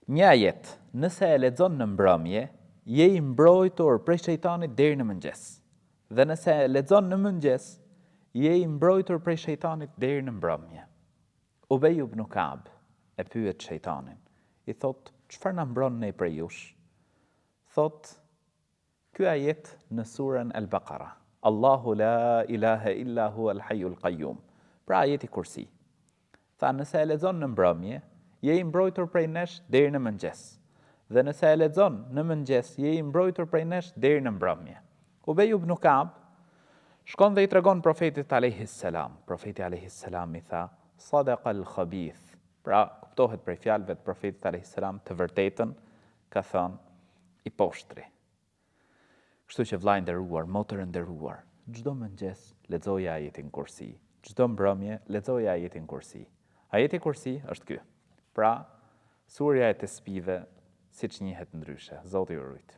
Një ajet, nëse e lexon në mbrëmje, je i mbrojtur prej shejtanit deri në mëngjes. Dhe nëse e lexon në mëngjes, je i mbrojtur prej shejtanit deri në mbrëmje. Ubej ibn Ka'b e pyet shejtanin. I thot, çfarë na mbron ne prej jush? Thot, ky ajet në surën Al-Baqara. Allahu la ilaha illa huwa al-hayyul qayyum. Pra ajeti Kursi. Tha, nëse e lexon në mbrëmje, je i mbrojtur prej nesh deri në mëngjes. Dhe nëse e lexon në mëngjes, je i mbrojtur prej nesh deri në mbrëmje. Ubej ibn Ka'b shkon dhe i tregon profetit alayhis salam. Profeti alayhis salam i tha, sadaqa al-khabith. Pra, kuptohet prej fjalëve të profetit alayhis salam të vërtetën, ka thënë i poshtri. Kështu që vllai nderuar, motër e nderuar, çdo mëngjes lexoja ajetin Kursi, çdo mbrëmje lexoja ajetin Kursi. Ajeti Kursi është ky. Pra, surja e Tesbive, siç njihet ndryshe. Zoti ju rujt.